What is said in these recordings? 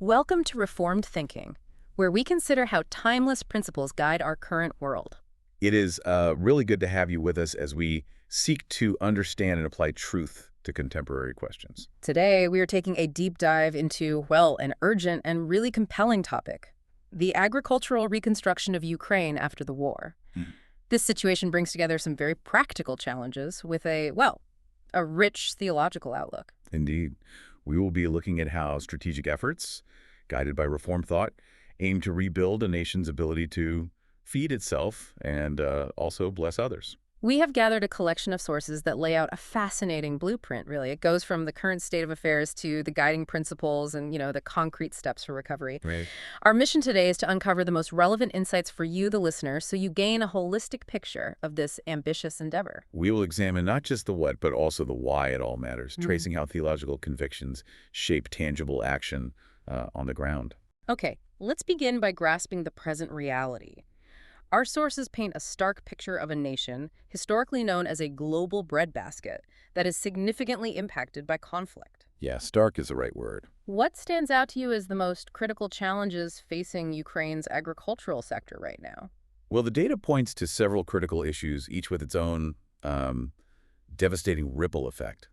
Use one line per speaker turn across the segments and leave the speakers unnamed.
Welcome to Reformed Thinking, where we consider how timeless principles guide our current world.
It is really good to have you with us as we seek to understand and apply truth to contemporary questions.
Today, we are taking a deep dive into, well, an urgent and really compelling topic, the agricultural reconstruction of Ukraine after the war.
Mm.
This situation brings together some very practical challenges with a rich theological outlook.
Indeed. We will be looking at how strategic efforts, guided by Reformed thought, aim to rebuild a nation's ability to feed itself and also bless others.
We have gathered a collection of sources that lay out a fascinating blueprint, really. It goes from the current state of affairs to the guiding principles and, the concrete steps for recovery.
Right.
Our mission today is to uncover the most relevant insights for you, the listener, so you gain a holistic picture of this ambitious endeavor.
We will examine not just the what, but also the why it all matters, tracing how theological convictions shape tangible action on the ground.
Okay, let's begin by grasping the present reality. Our sources paint a stark picture of a nation, historically known as a global breadbasket, that is significantly impacted by conflict.
Yeah, stark is the right word.
What stands out to you as the most critical challenges facing Ukraine's agricultural sector right now?
Well, the data points to several critical issues, each with its own devastating ripple effect.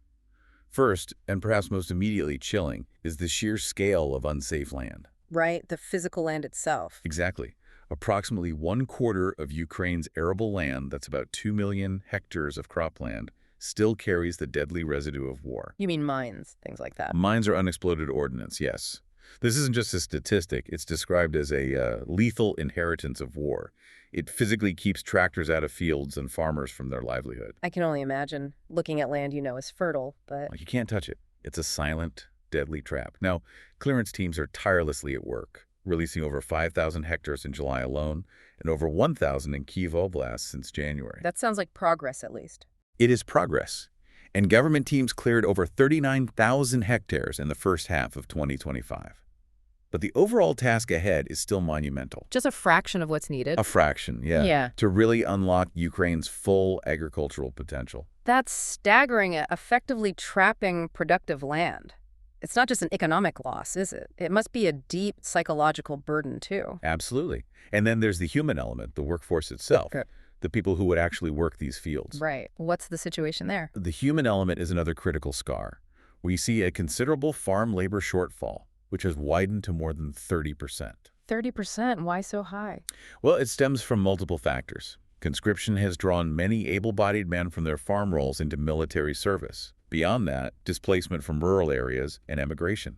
First, and perhaps most immediately chilling, is the sheer scale of unsafe land.
Right, the physical land itself.
Exactly. Approximately 1/4 of Ukraine's arable land, that's about 2 million hectares of cropland, still carries the deadly residue of war.
You mean mines, things like that.
Mines are unexploded ordnance, yes. This isn't just a statistic. It's described as a lethal inheritance of war. It physically keeps tractors out of fields and farmers from their livelihood.
I can only imagine looking at land is fertile, but...
Like, you can't touch it. It's a silent, deadly trap. Now, clearance teams are tirelessly at work, releasing over 5,000 hectares in July alone and over 1,000 in Kyiv Oblast since January.
That sounds like progress, at least.
It is progress. And government teams cleared over 39,000 hectares in the first half of 2025. But the overall task ahead is still monumental.
Just a fraction of what's needed.
A fraction, yeah. To really unlock Ukraine's full agricultural potential.
That's staggering, effectively trapping productive land. It's not just an economic loss, is it? It must be a deep psychological burden, too.
Absolutely. And then there's the human element, the workforce itself, the people who would actually work these fields.
Right. What's the situation there?
The human element is another critical scar. We see a considerable farm labor shortfall, which has widened to more than 30%.
30%? Why so high?
Well, it stems from multiple factors. Conscription has drawn many able-bodied men from their farm roles into military service. Beyond that, displacement from rural areas and emigration.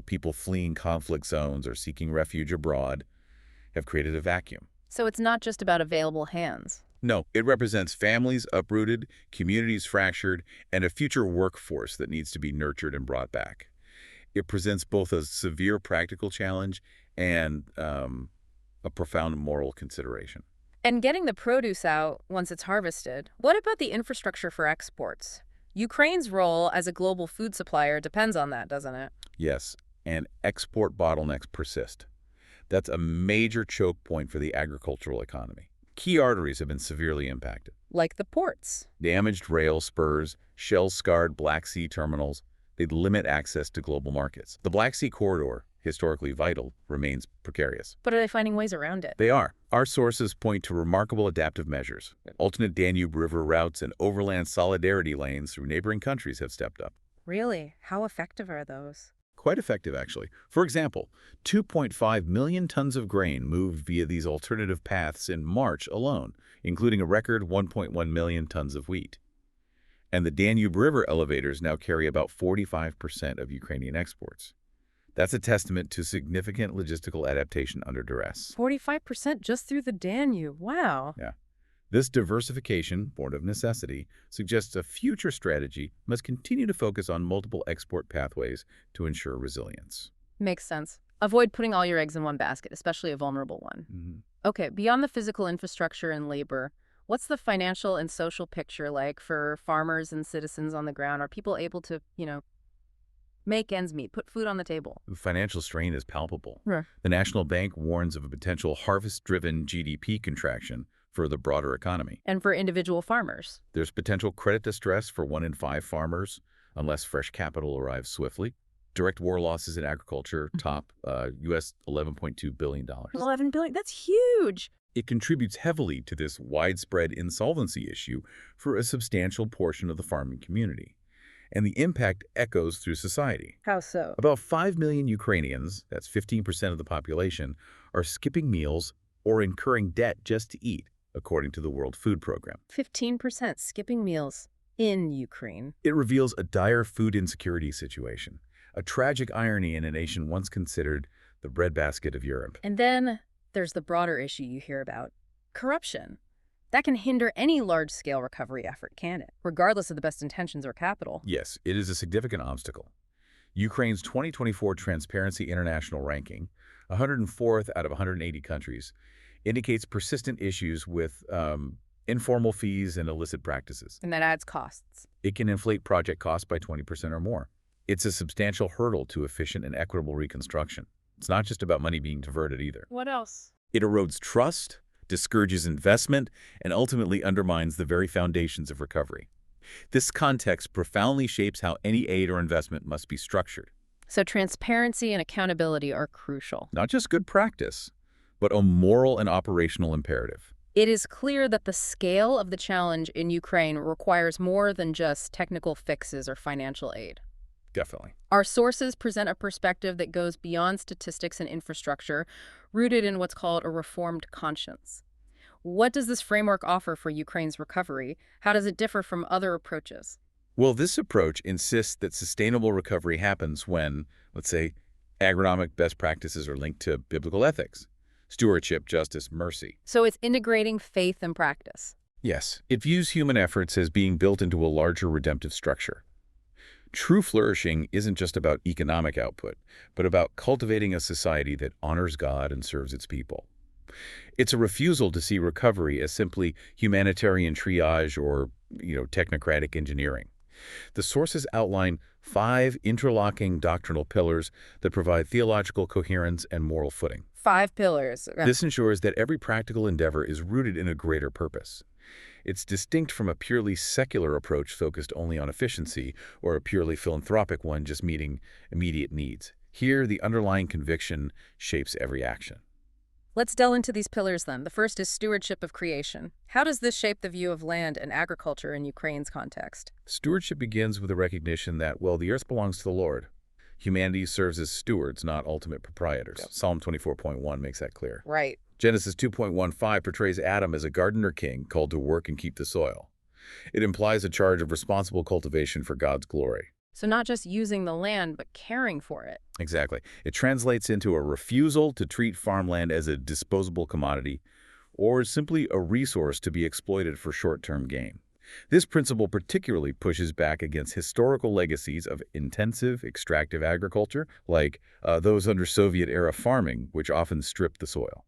People fleeing conflict zones or seeking refuge abroad have created a vacuum.
So it's not just about available hands.
No, it represents families uprooted, communities fractured, and a future workforce that needs to be nurtured and brought back. It presents both a severe practical challenge and a profound moral consideration.
And getting the produce out once it's harvested, what about the infrastructure for exports? Ukraine's role as a global food supplier depends on that, doesn't it?
Yes, and export bottlenecks persist. That's a major choke point for the agricultural economy. Key arteries have been severely impacted.
Like the ports.
Damaged rail spurs, shell-scarred Black Sea terminals, they limit access to global markets. The Black Sea corridor, historically vital, remains precarious.
But are they finding ways around it?
They are. Our sources point to remarkable adaptive measures. Alternate Danube River routes and overland solidarity lanes through neighboring countries have stepped up.
Really? How effective are those?
Quite effective, actually. For example, 2.5 million tons of grain moved via these alternative paths in March alone, including a record 1.1 million tons of wheat. And the Danube River elevators now carry about 45% of Ukrainian exports. That's a testament to significant logistical adaptation under duress.
45% just through the Danube. Wow.
Yeah. This diversification, born of necessity, suggests a future strategy must continue to focus on multiple export pathways to ensure resilience.
Makes sense. Avoid putting all your eggs in one basket, especially a vulnerable one.
Mm-hmm.
Okay, beyond the physical infrastructure and labor, what's the financial and social picture like for farmers and citizens on the ground? Are people able to, make ends meet, put food on the table?
The financial strain is palpable.
Right.
The National Bank warns of a potential harvest-driven GDP contraction for the broader economy.
And for individual farmers?
There's potential credit distress for 1 in 5 farmers unless fresh capital arrives swiftly. Direct war losses in agriculture top U.S. $11.2 billion.
11 billion, that's huge.
It contributes heavily to this widespread insolvency issue for a substantial portion of the farming community. And the impact echoes through society.
How so?
About 5 million Ukrainians, that's 15% of the population, are skipping meals or incurring debt just to eat, according to the World Food Program.
15% skipping meals in Ukraine.
It reveals a dire food insecurity situation, a tragic irony in a nation once considered the breadbasket of Europe.
And then there's the broader issue you hear about, corruption. That can hinder any large-scale recovery effort, can it? Regardless of the best intentions or capital.
Yes, it is a significant obstacle. Ukraine's 2024 Transparency International ranking, 104th out of 180 countries, indicates persistent issues with informal fees and illicit practices.
And that adds costs.
It can inflate project costs by 20% or more. It's a substantial hurdle to efficient and equitable reconstruction. It's not just about money being diverted either.
What else?
It erodes trust, discourages investment, and ultimately undermines the very foundations of recovery. This context profoundly shapes how any aid or investment must be structured.
So transparency and accountability are crucial.
Not just good practice, but a moral and operational imperative.
It is clear that the scale of the challenge in Ukraine requires more than just technical fixes or financial aid.
Definitely.
Our sources present a perspective that goes beyond statistics and infrastructure, rooted in what's called a reformed conscience. What does this framework offer for Ukraine's recovery? How does it differ from other approaches?
Well, this approach insists that sustainable recovery happens when, let's say, agronomic best practices are linked to biblical ethics, stewardship, justice, mercy.
So it's integrating faith and practice.
Yes, it views human efforts as being built into a larger redemptive structure. True flourishing isn't just about economic output, but about cultivating a society that honors God and serves its people. It's a refusal to see recovery as simply humanitarian triage or, technocratic engineering. The sources outline 5 interlocking doctrinal pillars that provide theological coherence and moral footing.
5 pillars.
This ensures that every practical endeavor is rooted in a greater purpose. It's distinct from a purely secular approach focused only on efficiency or a purely philanthropic one just meeting immediate needs. Here, the underlying conviction shapes every action.
Let's delve into these pillars then. The first is stewardship of creation. How does this shape the view of land and agriculture in Ukraine's context?
Stewardship begins with the recognition that, the earth belongs to the Lord. Humanity serves as stewards, not ultimate proprietors. Yep. Psalm 24.1 makes that clear.
Right.
Genesis 2.15 portrays Adam as a gardener king called to work and keep the soil. It implies a charge of responsible cultivation for God's glory.
So not just using the land, but caring for it.
Exactly. It translates into a refusal to treat farmland as a disposable commodity or simply a resource to be exploited for short-term gain. This principle particularly pushes back against historical legacies of intensive extractive agriculture, like those under Soviet-era farming, which often stripped the soil.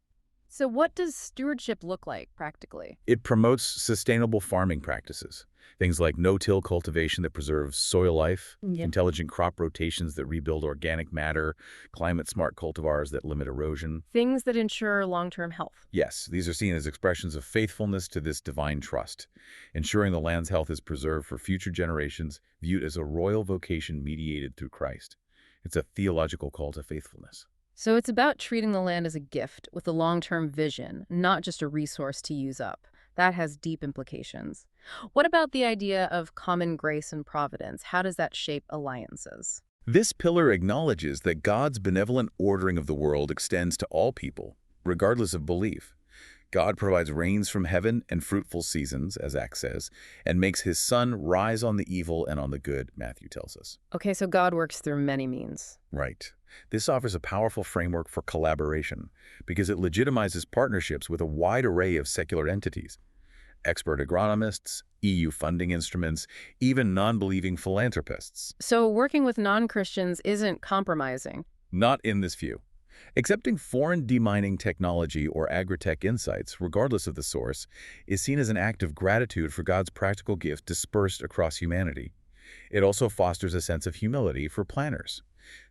So what does stewardship look like practically?
It promotes sustainable farming practices, things like no-till cultivation that preserves soil life, intelligent crop rotations that rebuild organic matter, climate-smart cultivars that limit erosion.
Things that ensure long-term health.
Yes, these are seen as expressions of faithfulness to this divine trust, ensuring the land's health is preserved for future generations, viewed as a royal vocation mediated through Christ. It's a theological call to faithfulness.
So it's about treating the land as a gift with a long-term vision, not just a resource to use up. That has deep implications. What about the idea of common grace and providence? How does that shape alliances?
This pillar acknowledges that God's benevolent ordering of the world extends to all people, regardless of belief. God provides rains from heaven and fruitful seasons, as Acts says, and makes his sun rise on the evil and on the good, Matthew tells us.
Okay, so God works through many means.
Right. This offers a powerful framework for collaboration because it legitimizes partnerships with a wide array of secular entities. Expert agronomists, EU funding instruments, even non-believing philanthropists.
So working with non-Christians isn't compromising.
Not in this view. Accepting foreign demining technology or agritech insights, regardless of the source, is seen as an act of gratitude for God's practical gift dispersed across humanity. It also fosters a sense of humility for planners.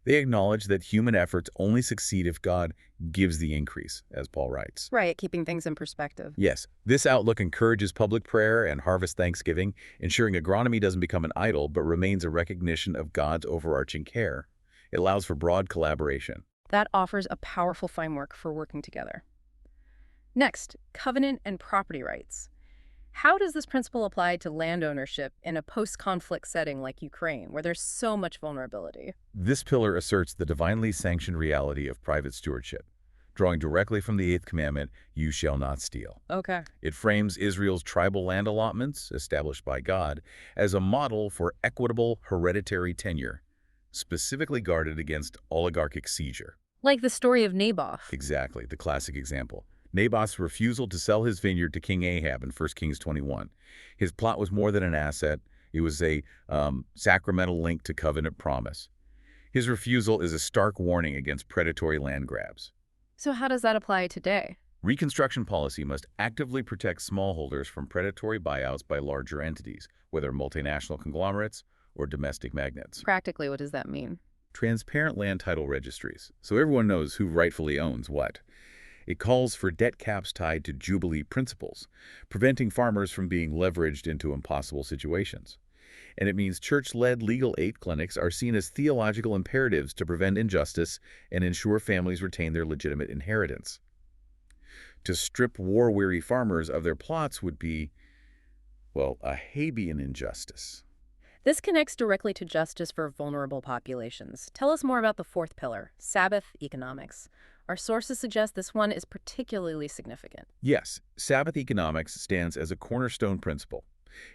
They acknowledge that human efforts only succeed if God gives the increase, as Paul writes.
Right, keeping things in perspective.
Yes, this outlook encourages public prayer and harvest thanksgiving, ensuring agronomy doesn't become an idol but remains a recognition of God's overarching care. It allows for broad collaboration.
That offers a powerful framework for working together. Next, covenant and property rights. How does this principle apply to land ownership in a post-conflict setting like Ukraine, where there's so much vulnerability?
This pillar asserts the divinely sanctioned reality of private stewardship, drawing directly from the Eighth Commandment, "You shall not steal."
Okay.
It frames Israel's tribal land allotments, established by God, as a model for equitable hereditary tenure, specifically guarded against oligarchic seizure.
Like the story of Naboth.
Exactly, the classic example. Naboth's refusal to sell his vineyard to King Ahab in 1 Kings 21. His plot was more than an asset. It was a sacramental link to covenant promise. His refusal is a stark warning against predatory land grabs.
So how does that apply today?
Reconstruction policy must actively protect smallholders from predatory buyouts by larger entities, whether multinational conglomerates or domestic magnates.
Practically, what does that mean?
Transparent land title registries, so everyone knows who rightfully owns what. It calls for debt caps tied to Jubilee principles, preventing farmers from being leveraged into impossible situations. And it means church-led legal aid clinics are seen as theological imperatives to prevent injustice and ensure families retain their legitimate inheritance. To strip war-weary farmers of their plots would be, well, a Habean injustice.
This connects directly to justice for vulnerable populations. Tell us more about the fourth pillar, Sabbath Economics. Our sources suggest this one is particularly significant.
Yes, Sabbath Economics stands as a cornerstone principle.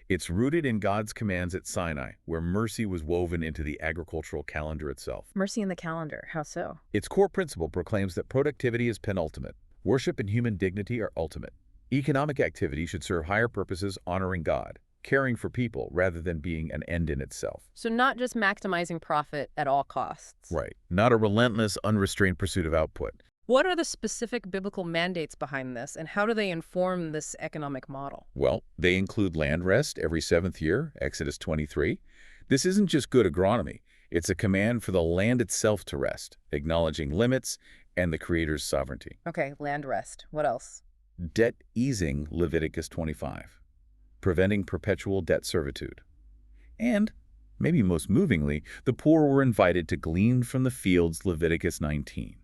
It's rooted in God's commands at Sinai, where mercy was woven into the agricultural calendar itself.
Mercy in the calendar, how so?
Its core principle proclaims that productivity is penultimate. Worship and human dignity are ultimate. Economic activity should serve higher purposes, honoring God, caring for people rather than being an end in itself.
So not just maximizing profit at all costs.
Right. Not a relentless, unrestrained pursuit of output.
What are the specific biblical mandates behind this, and how do they inform this economic model?
Well, they include land rest every seventh year, Exodus 23. This isn't just good agronomy. It's a command for the land itself to rest, acknowledging limits and the Creator's sovereignty.
Okay, land rest. What else?
Debt easing, Leviticus 25. Preventing perpetual debt servitude. And, maybe most movingly, the poor were invited to glean from the fields, Leviticus 19,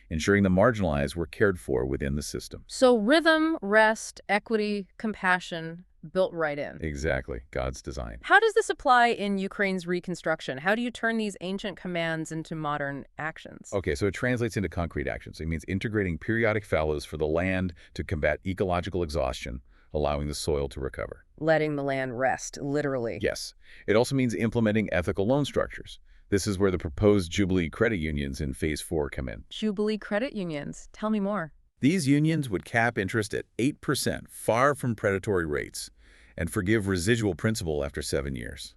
ensuring the marginalized were cared for within the system.
So rhythm, rest, equity, compassion, built right in.
Exactly, God's design.
How does this apply in Ukraine's reconstruction? How do you turn these ancient commands into modern actions?
Okay, so it translates into concrete actions. It means integrating periodic fallows for the land to combat ecological exhaustion, allowing the soil to recover.
Letting the land rest, literally.
Yes. It also means implementing ethical loan structures. This is where the proposed Jubilee credit unions in Phase 4 come in.
Jubilee credit unions. Tell me more.
These unions would cap interest at 8%, far from predatory rates, and forgive residual principal after 7 years.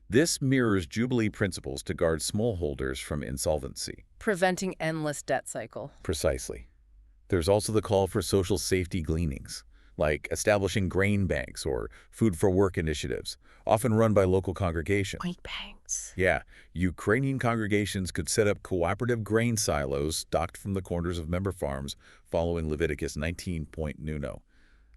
This mirrors Jubilee principles to guard smallholders from insolvency.
Preventing endless debt cycle.
Precisely. There's also the call for social safety gleanings, like establishing grain banks or food for work initiatives, often run by local congregations.
Grain banks.
Yeah, Ukrainian congregations could set up cooperative grain silos stocked from the corners of member farms following Leviticus 19.9,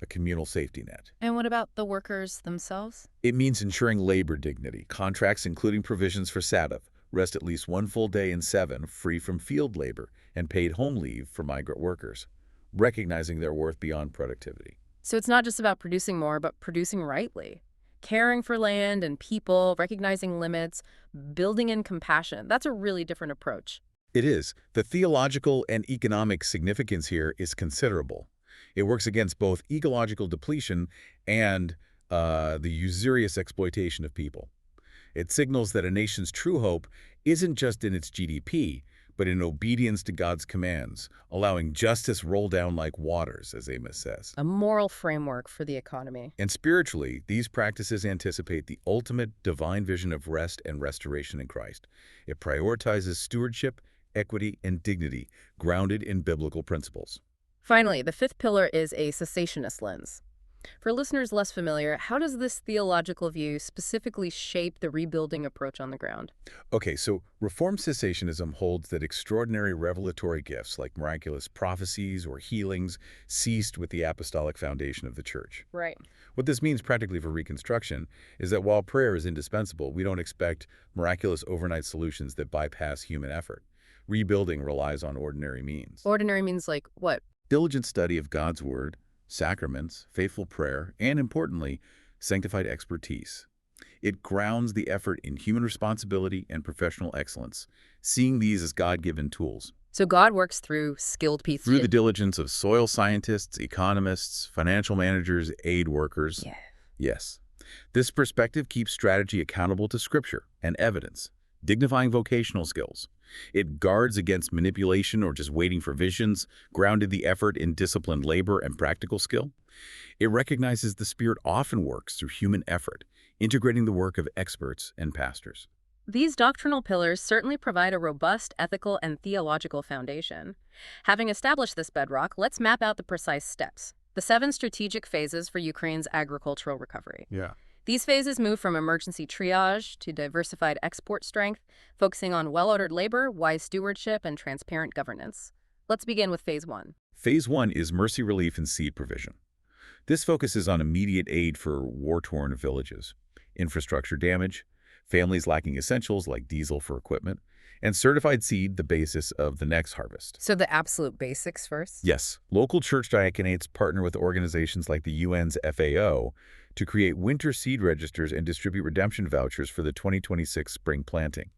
a communal safety net.
And what about the workers themselves?
It means ensuring labor dignity. Contracts including provisions for Sabbath, rest at least 1 full day in 7, free from field labor, and paid home leave for migrant workers, recognizing their worth beyond productivity.
So it's not just about producing more, but producing rightly. Caring for land and people, recognizing limits, building in compassion. That's a really different approach.
It is. The theological and economic significance here is considerable. It works against both ecological depletion and the usurious exploitation of people. It signals that a nation's true hope isn't just in its GDP, but in obedience to God's commands, allowing justice roll down like waters, as Amos says.
A moral framework for the economy.
And spiritually, these practices anticipate the ultimate divine vision of rest and restoration in Christ. It prioritizes stewardship, equity, and dignity, grounded in biblical principles.
Finally, the fifth pillar is a cessationist lens. For listeners less familiar, how does this theological view specifically shape the rebuilding approach on the ground?
Okay, so Reformed cessationism holds that extraordinary revelatory gifts like miraculous prophecies or healings ceased with the apostolic foundation of the church.
Right.
What this means practically for reconstruction is that while prayer is indispensable, we don't expect miraculous overnight solutions that bypass human effort. Rebuilding relies on ordinary means.
Ordinary means like what?
Diligent study of God's Word, sacraments, faithful prayer, and importantly, sanctified expertise. It grounds the effort in human responsibility and professional excellence, seeing these as God-given tools.
So God works through skilled people.
Through the diligence of soil scientists, economists, financial managers, aid workers.
Yeah.
Yes. This perspective keeps strategy accountable to Scripture and evidence, dignifying vocational skills. It guards against manipulation or just waiting for visions, grounded the effort in disciplined labor and practical skill. It recognizes the Spirit often works through human effort, integrating the work of experts and pastors.
These doctrinal pillars certainly provide a robust ethical and theological foundation. Having established this bedrock, let's map out the precise steps, the 7 strategic phases for Ukraine's agricultural recovery.
Yeah.
These phases move from emergency triage to diversified export strength, focusing on well-ordered labor, wise stewardship, and transparent governance. Let's begin with Phase 1.
Phase 1 is mercy relief and seed provision. This focuses on immediate aid for war-torn villages, infrastructure damage, families lacking essentials like diesel for equipment, and certified seed the basis of the next harvest.
So the absolute basics first?
Yes, local church diaconates partner with organizations like the UN's FAO to create winter seed registers and distribute redemption vouchers for the 2026 spring planting,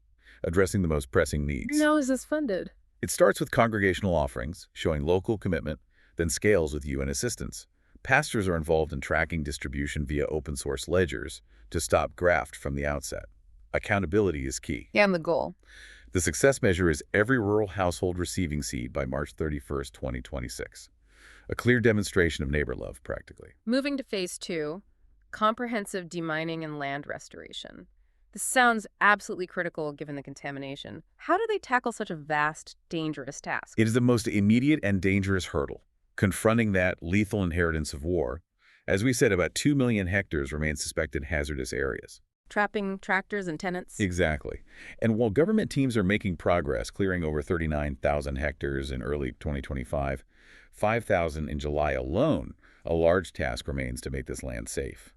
addressing the most pressing needs.
How is this funded?
It starts with congregational offerings, showing local commitment, then scales with UN assistance. Pastors are involved in tracking distribution via open-source ledgers to stop graft from the outset. Accountability is key.
Yeah, and the goal.
The success measure is every rural household receiving seed by March 31st, 2026. A clear demonstration of neighbor love, practically.
Moving to Phase 2, comprehensive demining and land restoration. This sounds absolutely critical given the contamination. How do they tackle such a vast, dangerous task?
It is the most immediate and dangerous hurdle, confronting that lethal inheritance of war. As we said, about 2 million hectares remain suspected hazardous areas.
Trapping tractors and tenants?
Exactly. And while government teams are making progress, clearing over 39,000 hectares in early 2025, 5,000 in July alone, a large task remains to make this land safe.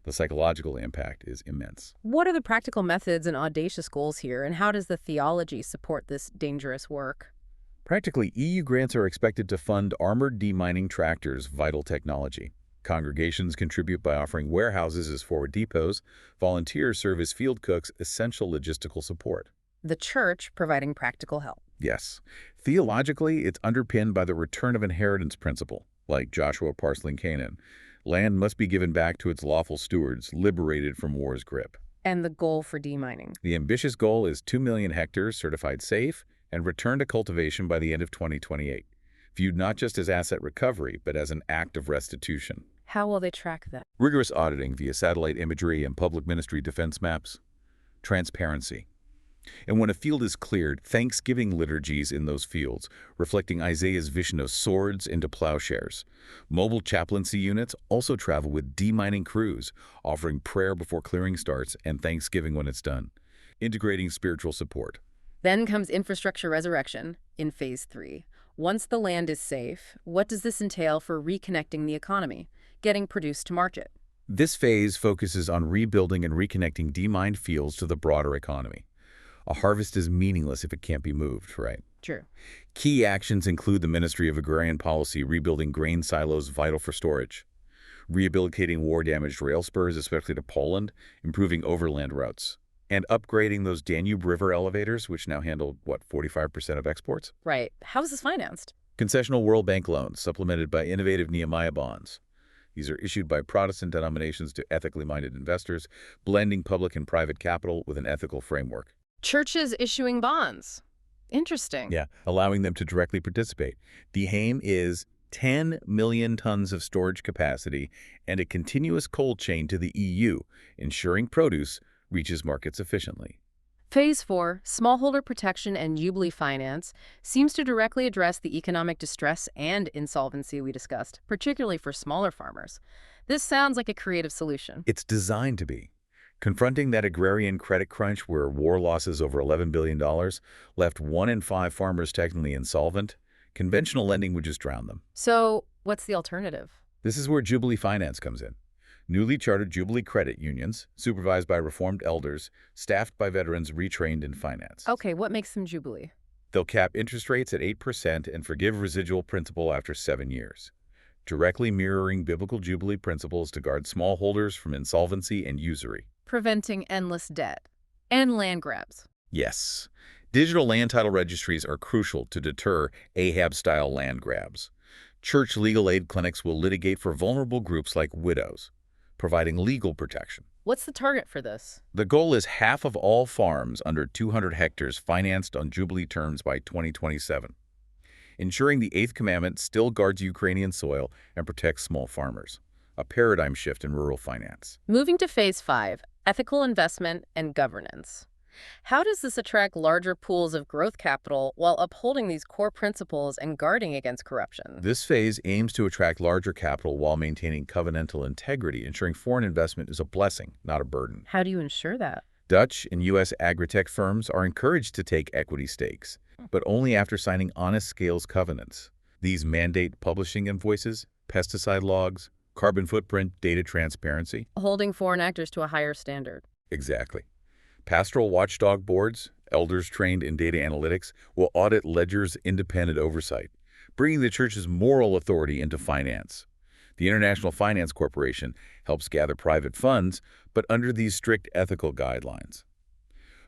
The psychological impact is immense.
What are the practical methods and audacious goals here, and how does the theology support this dangerous work?
Practically, EU grants are expected to fund armored demining tractors, vital technology. Congregations contribute by offering warehouses as forward depots. Volunteers serve as field cooks, essential logistical support.
The church providing practical help.
Yes. Theologically, it's underpinned by the return of inheritance principle, like Joshua parceling Canaan. Land must be given back to its lawful stewards, liberated from war's grip.
And the goal for demining.
The ambitious goal is 2 million hectares certified safe and returned to cultivation by the end of 2028, viewed not just as asset recovery, but as an act of restitution.
How will they track that?
Rigorous auditing via satellite imagery and public ministry defense maps. Transparency. And when a field is cleared, thanksgiving liturgies in those fields, reflecting Isaiah's vision of swords into plowshares. Mobile chaplaincy units also travel with demining crews, offering prayer before clearing starts and thanksgiving when it's done. Integrating spiritual support.
Then comes infrastructure resurrection in Phase 3. Once the land is safe, what does this entail for reconnecting the economy, getting produce to market?
This phase focuses on rebuilding and reconnecting demined fields to the broader economy. A harvest is meaningless if it can't be moved, right?
True.
Key actions include the Ministry of Agrarian Policy rebuilding grain silos vital for storage, rehabilitating war-damaged rail spurs, especially to Poland, improving overland routes, and upgrading those Danube River elevators, which now handle, 45% of exports?
Right. How is this financed?
Concessional World Bank loans, supplemented by innovative Nehemiah bonds. These are issued by Protestant denominations to ethically minded investors, blending public and private capital with an ethical framework.
Churches issuing bonds. Interesting.
Yeah, allowing them to directly participate. The aim is 10 million tons of storage capacity and a continuous cold chain to the EU, ensuring produce reaches markets efficiently.
Phase 4, smallholder protection and jubilee finance, seems to directly address the economic distress and insolvency we discussed, particularly for smaller farmers. This sounds like a creative solution.
It's designed to be. Confronting that agrarian credit crunch where war losses over $11 billion left 1 in 5 farmers technically insolvent, conventional lending would just drown them.
So, what's the alternative?
This is where Jubilee Finance comes in. Newly chartered Jubilee credit unions, supervised by reformed elders, staffed by veterans retrained in finance.
Okay, what makes them jubilee?
They'll cap interest rates at 8% and forgive residual principal after 7 years, directly mirroring biblical Jubilee principles to guard smallholders from insolvency and usury.
Preventing endless debt and land grabs.
Yes, digital land title registries are crucial to deter Ahab-style land grabs. Church legal aid clinics will litigate for vulnerable groups like widows, providing legal protection.
What's the target for this?
The goal is half of all farms under 200 hectares financed on Jubilee terms by 2027, ensuring the Eighth Commandment still guards Ukrainian soil and protects small farmers, a paradigm shift in rural finance.
Moving to Phase 5, ethical investment and governance. How does this attract larger pools of growth capital while upholding these core principles and guarding against corruption?
This phase aims to attract larger capital while maintaining covenantal integrity, ensuring foreign investment is a blessing, not a burden.
How do you ensure that?
Dutch and U.S. agritech firms are encouraged to take equity stakes, but only after signing honest scales covenants. These mandate publishing invoices, pesticide logs, carbon footprint data transparency.
Holding foreign actors to a higher standard.
Exactly. Pastoral watchdog boards, elders trained in data analytics, will audit ledgers' independent oversight, bringing the church's moral authority into finance. The International Finance Corporation helps gather private funds, but under these strict ethical guidelines.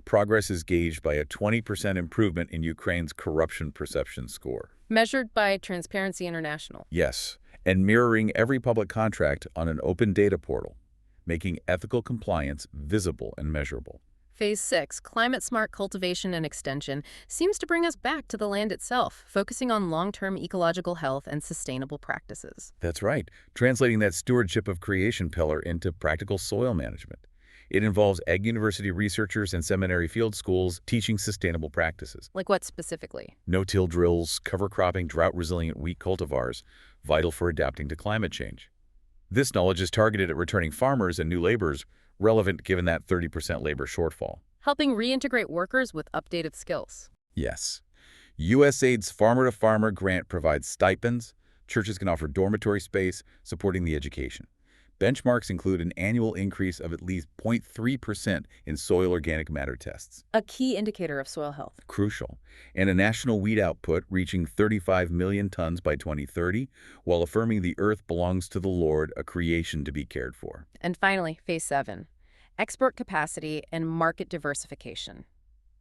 Progress is gauged by a 20% improvement in Ukraine's corruption perception score.
Measured by Transparency International.
Yes, and mirroring every public contract on an open data portal, making ethical compliance visible and measurable.
Phase 6, climate-smart cultivation and extension, seems to bring us back to the land itself, focusing on long-term ecological health and sustainable practices.
That's right, translating that stewardship of creation pillar into practical soil management. It involves Ag University researchers and seminary field schools teaching sustainable practices.
Like what specifically?
No-till drills, cover cropping, drought-resilient wheat cultivars, vital for adapting to climate change. This knowledge is targeted at returning farmers and new laborers, relevant given that 30% labor shortfall.
Helping reintegrate workers with updated skills.
Yes. USAID's Farmer to Farmer grant provides stipends. Churches can offer dormitory space, supporting the education. Benchmarks include an annual increase of at least 0.3% in soil organic matter tests.
A key indicator of soil health.
Crucial. And a national wheat output reaching 35 million tons by 2030, while affirming the earth belongs to the Lord, a creation to be cared for.
And finally, Phase 7, export capacity and market diversification.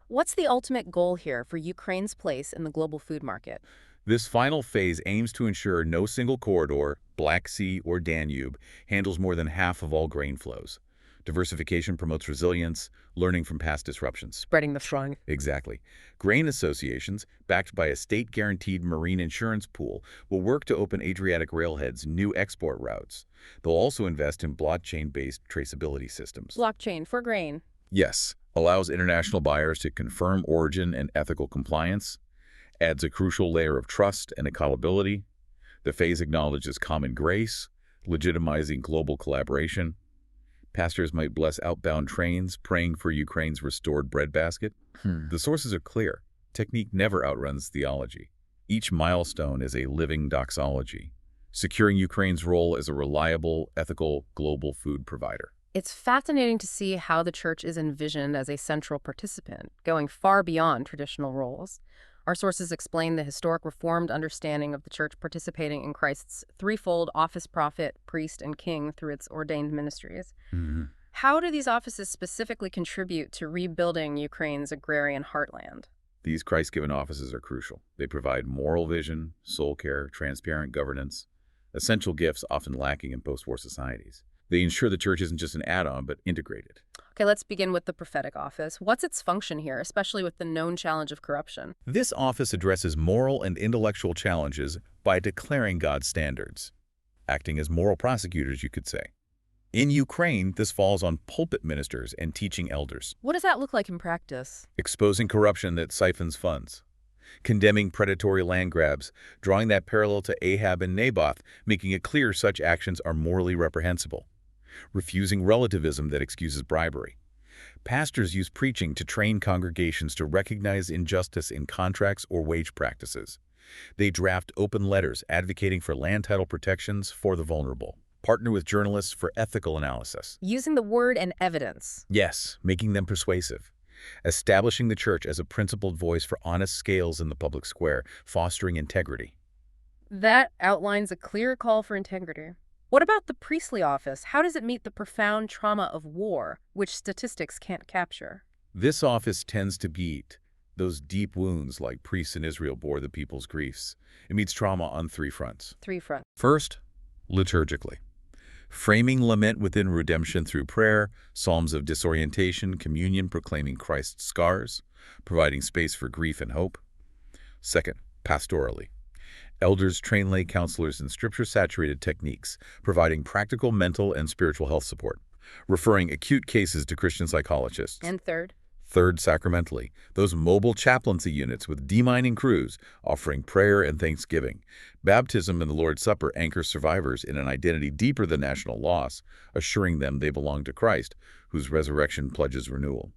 What's the ultimate goal here for Ukraine's place in the global food market?
This final phase aims to ensure no single corridor, Black Sea or Danube, handles more than half of all grain flows. Diversification promotes resilience, learning from past disruptions.
Spreading the strong.
Exactly. Grain associations, backed by a state-guaranteed marine insurance pool, will work to open Adriatic railheads new export routes. They'll also invest in blockchain-based traceability systems.
Blockchain for grain.
Yes, allows international buyers to confirm origin and ethical compliance, adds a crucial layer of trust and accountability. The phase acknowledges common grace, legitimizing global collaboration. Pastors might bless outbound trains, praying for Ukraine's restored breadbasket. The sources are clear. Technique never outruns theology. Each milestone is a living doxology, securing Ukraine's role as a reliable, ethical, global food provider.
It's fascinating to see how the church is envisioned as a central participant, going far beyond traditional roles. Our sources explain the historic Reformed understanding of the church participating in Christ's threefold office: prophet, priest, and king through its ordained ministries. How do these offices specifically contribute to rebuilding Ukraine's agrarian heartland?
These Christ-given offices are crucial. They provide moral vision, soul care, transparent governance, essential gifts often lacking in post-war societies. They ensure the church isn't just an add-on, but integrated.
Okay, let's begin with the prophetic office. What's its function here, especially with the known challenge of corruption?
This office addresses moral and intellectual challenges by declaring God's standards, acting as moral prosecutors, you could say. In Ukraine, this falls on pulpit ministers and teaching elders,
What does that look like in practice?
exposing corruption that siphons funds, condemning predatory land grabs, drawing that parallel to Ahab and Naboth, making it clear such actions are morally reprehensible, refusing relativism that excuses bribery. Pastors use preaching to train congregations to recognize injustice in contracts or wage practices. They draft open letters advocating for land title protections for the vulnerable. Partner with journalists for ethical analysis.
Using the word and evidence.
Yes, making them persuasive. Establishing the church as a principled voice for honest scales in the public square, fostering integrity.
That outlines a clear call for integrity. What about the priestly office? How does it meet the profound trauma of war, which statistics can't capture?
This office tends to beat those deep wounds like priests in Israel bore the people's griefs. It meets trauma on three fronts.
Three fronts.
First, liturgically. Framing lament within redemption through prayer, psalms of disorientation, communion proclaiming Christ's scars, providing space for grief and hope. Second, pastorally. Elders train lay counselors in scripture-saturated techniques, providing practical mental and spiritual health support, referring acute cases to Christian psychologists.
And third?
Third, sacramentally, those mobile chaplaincy units with demining crews offering prayer and thanksgiving. Baptism and the Lord's Supper anchor survivors in an identity deeper than national loss, assuring them they belong to Christ, whose resurrection pledges renewal.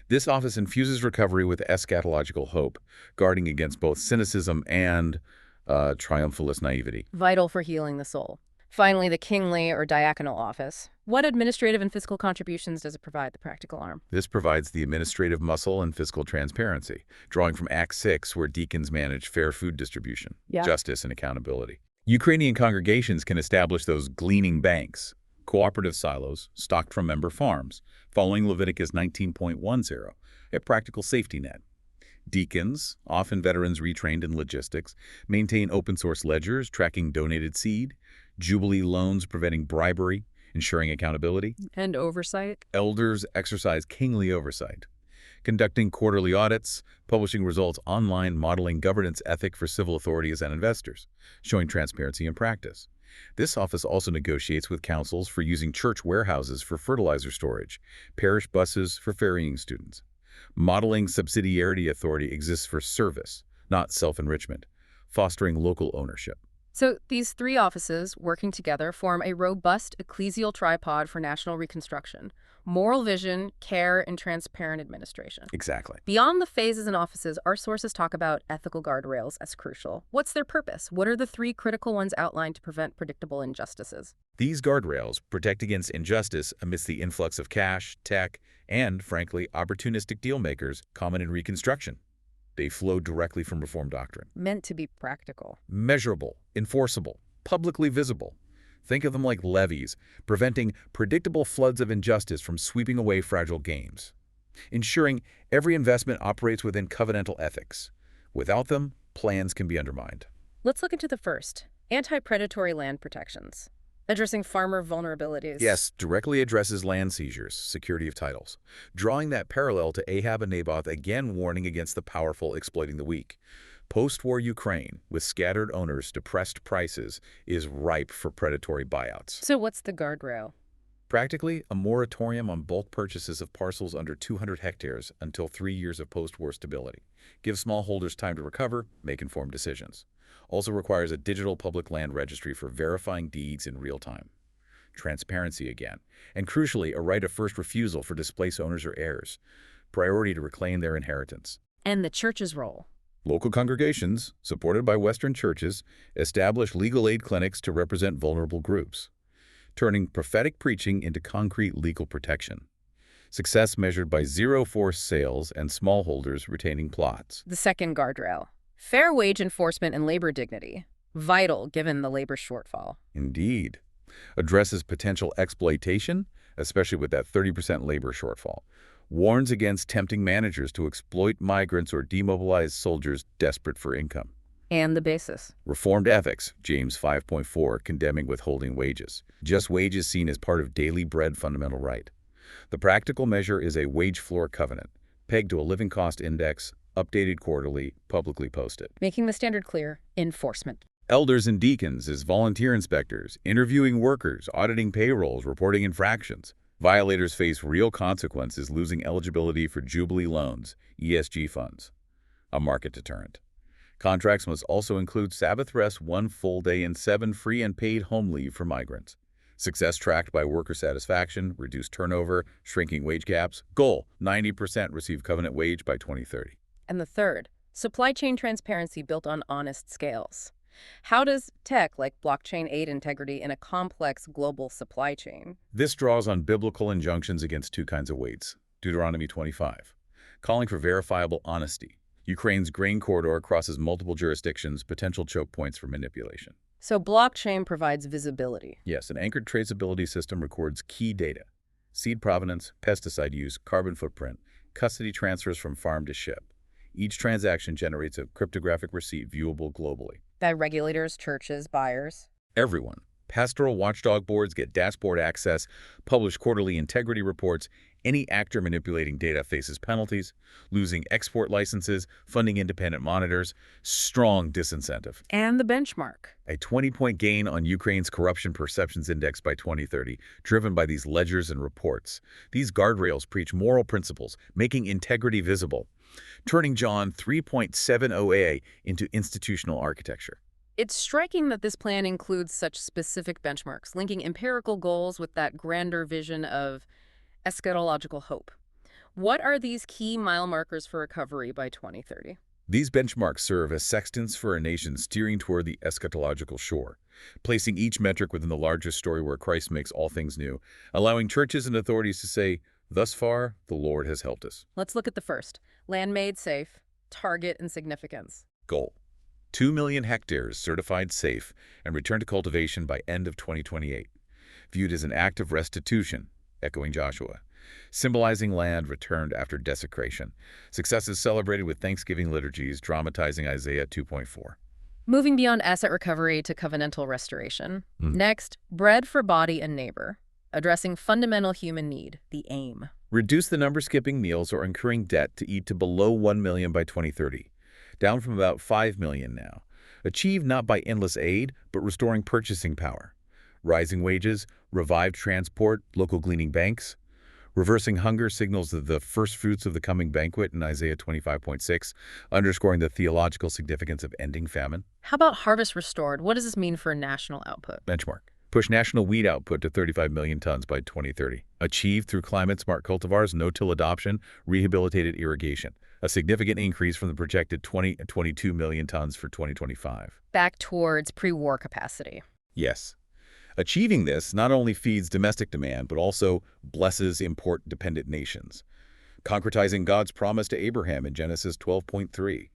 This office infuses recovery with eschatological hope, guarding against both cynicism and triumphalist naivety.
Vital for healing the soul. Finally, the kingly or diaconal office. What administrative and fiscal contributions does it provide the practical arm?
This provides the administrative muscle and fiscal transparency, drawing from Act 6, where deacons manage fair food distribution, justice, and accountability. Ukrainian congregations can establish those gleaning banks, cooperative silos stocked from member farms, following Leviticus 19.10, a practical safety net. Deacons, often veterans retrained in logistics, maintain open-source ledgers tracking donated seed, Jubilee loans preventing bribery, ensuring accountability.
And oversight?
Elders exercise kingly oversight, conducting quarterly audits, publishing results online, modeling governance ethic for civil authorities and investors, showing transparency in practice. This office also negotiates with councils for using church warehouses for fertilizer storage, parish buses for ferrying students. Modeling subsidiarity authority exists for service, not self-enrichment, fostering local ownership.
So these three offices, working together, form a robust ecclesial tripod for national reconstruction: moral vision, care, and transparent administration.
Exactly.
Beyond the phases and offices, our sources talk about ethical guardrails as crucial. What's their purpose? What are the three critical ones outlined to prevent predictable injustices?
These guardrails protect against injustice amidst the influx of cash, tech, and, frankly, opportunistic deal-makers common in Reconstruction. They flow directly from Reform doctrine.
Meant to be practical.
Measurable, enforceable, publicly visible. Think of them like levees, preventing predictable floods of injustice from sweeping away fragile gains. Ensuring every investment operates within covenantal ethics. Without them, plans can be undermined.
Let's look into the first: anti-predatory land protections. Addressing farmer vulnerabilities.
Yes, directly addresses land seizures, security of titles, drawing that parallel to Ahab and Naboth, again warning against the powerful exploiting the weak. Post-war Ukraine, with scattered owners, depressed prices, is ripe for predatory buyouts.
So what's the guardrail?
Practically, a moratorium on bulk purchases of parcels under 200 hectares until 3 years of post-war stability. Gives smallholders time to recover, make informed decisions. Also requires a digital public land registry for verifying deeds in real time. Transparency again. And crucially, a right of first refusal for displaced owners or heirs. Priority to reclaim their inheritance.
And the church's role.
Local congregations, supported by Western churches, establish legal aid clinics to represent vulnerable groups, turning prophetic preaching into concrete legal protection. Success measured by zero forced sales and smallholders retaining plots.
The second guardrail: fair wage enforcement and labor dignity. Vital given the labor shortfall.
Indeed. Addresses potential exploitation, especially with that 30% labor shortfall. Warns against tempting managers to exploit migrants or demobilize soldiers desperate for income.
And the basis.
Reformed ethics, James 5.4, condemning withholding wages. Just wages seen as part of daily bread fundamental right. The practical measure is a wage floor covenant, pegged to a living cost index, updated quarterly, publicly posted.
Making the standard clear: enforcement.
Elders and deacons as volunteer inspectors, interviewing workers, auditing payrolls, reporting infractions. Violators face real consequences, losing eligibility for Jubilee loans, ESG funds. A market deterrent. Contracts must also include Sabbath rest, 1 full day, and 7 free and paid home leave for migrants. Success tracked by worker satisfaction, reduced turnover, shrinking wage gaps. Goal: 90% receive covenant wage by 2030.
And the third, supply chain transparency built on honest scales. How does tech like blockchain aid integrity in a complex global supply chain?
This draws on biblical injunctions against two kinds of weights. Deuteronomy 25, calling for verifiable honesty. Ukraine's grain corridor crosses multiple jurisdictions, potential choke points for manipulation.
So blockchain provides visibility.
Yes, an anchored traceability system records key data: seed provenance, pesticide use, carbon footprint, custody transfers from farm to ship. Each transaction generates a cryptographic receipt viewable globally.
By regulators, churches, buyers.
Everyone. Pastoral watchdog boards get dashboard access, publish quarterly integrity reports. Any actor manipulating data faces penalties, losing export licenses, funding independent monitors. Strong disincentive.
And the benchmark.
A 20-point gain on Ukraine's Corruption Perceptions Index by 2030, driven by these ledgers and reports. These guardrails preach moral principles, making integrity visible, turning John 3.70a into institutional architecture.
It's striking that this plan includes such specific benchmarks, linking empirical goals with that grander vision of eschatological hope. What are these key mile markers for recovery by 2030?
These benchmarks serve as sextants for a nation steering toward the eschatological shore, placing each metric within the larger story where Christ makes all things new, allowing churches and authorities to say, "Thus far, the Lord has helped us."
Let's look at the first. Land made safe, target and significance.
Goal: 2 million hectares certified safe and return to cultivation by end of 2028, viewed as an act of restitution, echoing Joshua, symbolizing land returned after desecration. Success is celebrated with Thanksgiving liturgies, dramatizing Isaiah 2.4.
Moving beyond asset recovery to covenantal restoration. Next, bread for body and neighbor, addressing fundamental human need, the aim.
Reduce the number skipping meals or incurring debt to eat to below 1 million by 2030, down from about 5 million now. Achieved not by endless aid, but restoring purchasing power. Rising wages, revived transport, local gleaning banks. Reversing hunger signals the first fruits of the coming banquet in Isaiah 25.6, underscoring the theological significance of ending famine.
How about harvest restored? What does this mean for national output?
Benchmark: push national wheat output to 35 million tons by 2030. Achieved through climate-smart cultivars, no-till adoption, rehabilitated irrigation. A significant increase from the projected 22 million tons for 2025.
Back towards pre-war capacity.
Yes. Achieving this not only feeds domestic demand, but also blesses import-dependent nations, concretizing God's promise to Abraham in Genesis 12.3.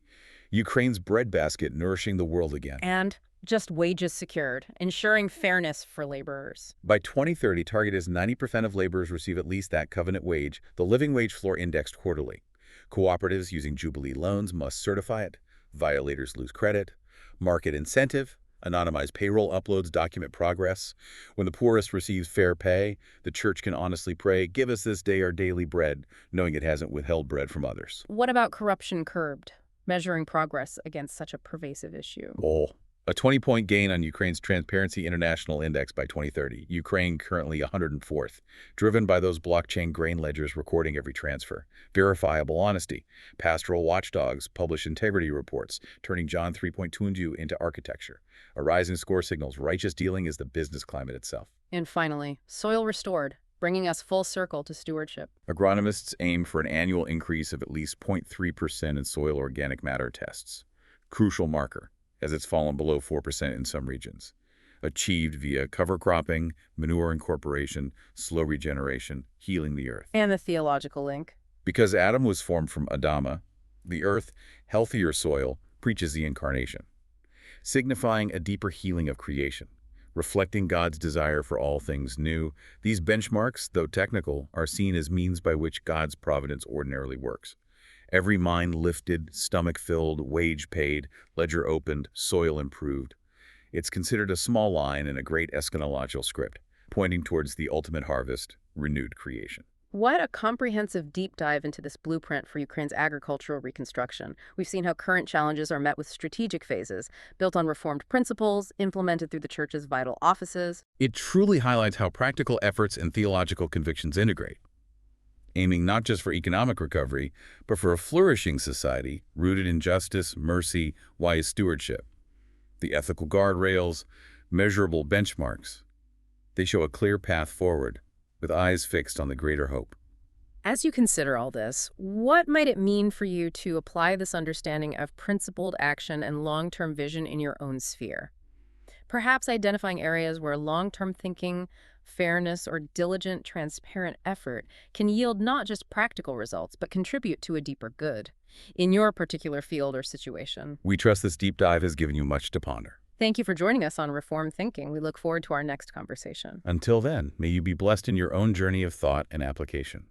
Ukraine's breadbasket nourishing the world again.
And just wages secured, ensuring fairness for laborers.
By 2030, target is 90% of laborers receive at least that covenant wage, the living wage floor indexed quarterly. Cooperatives using Jubilee loans must certify it. Violators lose credit. Market incentive: anonymized payroll uploads document progress. When the poorest receives fair pay, the church can honestly pray, "Give us this day our daily bread," knowing it hasn't withheld bread from others.
What about corruption curbed? Measuring progress against such a pervasive issue.
Oh. A 20-point gain on Ukraine's Transparency International Index by 2030. Ukraine currently 104th, driven by those blockchain grain ledgers recording every transfer. Verifiable honesty. Pastoral watchdogs publish integrity reports, turning John 3.2 into architecture. A rising score signals righteous dealing is the business climate itself.
And finally, soil restored, bringing us full circle to stewardship.
Agronomists aim for an annual increase of at least 0.3% in soil organic matter tests. Crucial marker, as it's fallen below 4% in some regions. Achieved via cover cropping, manure incorporation, slow regeneration, healing the earth.
And the theological link.
Because Adam was formed from Adama, the earth, healthier soil, preaches the incarnation, signifying a deeper healing of creation, reflecting God's desire for all things new. These benchmarks, though technical, are seen as means by which God's providence ordinarily works. Every mind lifted, stomach filled, wage paid, ledger opened, soil improved. It's considered a small line in a great eschatological script, pointing towards the ultimate harvest, renewed creation.
What a comprehensive deep dive into this blueprint for Ukraine's agricultural reconstruction. We've seen how current challenges are met with strategic phases, built on reformed principles, implemented through the church's vital offices.
It truly highlights how practical efforts and theological convictions integrate, aiming not just for economic recovery, but for a flourishing society rooted in justice, mercy, wise stewardship. The ethical guardrails, measurable benchmarks, they show a clear path forward, with eyes fixed on the greater hope.
As you consider all this, what might it mean for you to apply this understanding of principled action and long-term vision in your own sphere? Perhaps identifying areas where long-term thinking, fairness, or diligent, transparent effort can yield not just practical results, but contribute to a deeper good in your particular field or situation.
We trust this deep dive has given you much to ponder.
Thank you for joining us on Reformed Thinking. We look forward to our next conversation.
Until then, may you be blessed in your own journey of thought and application.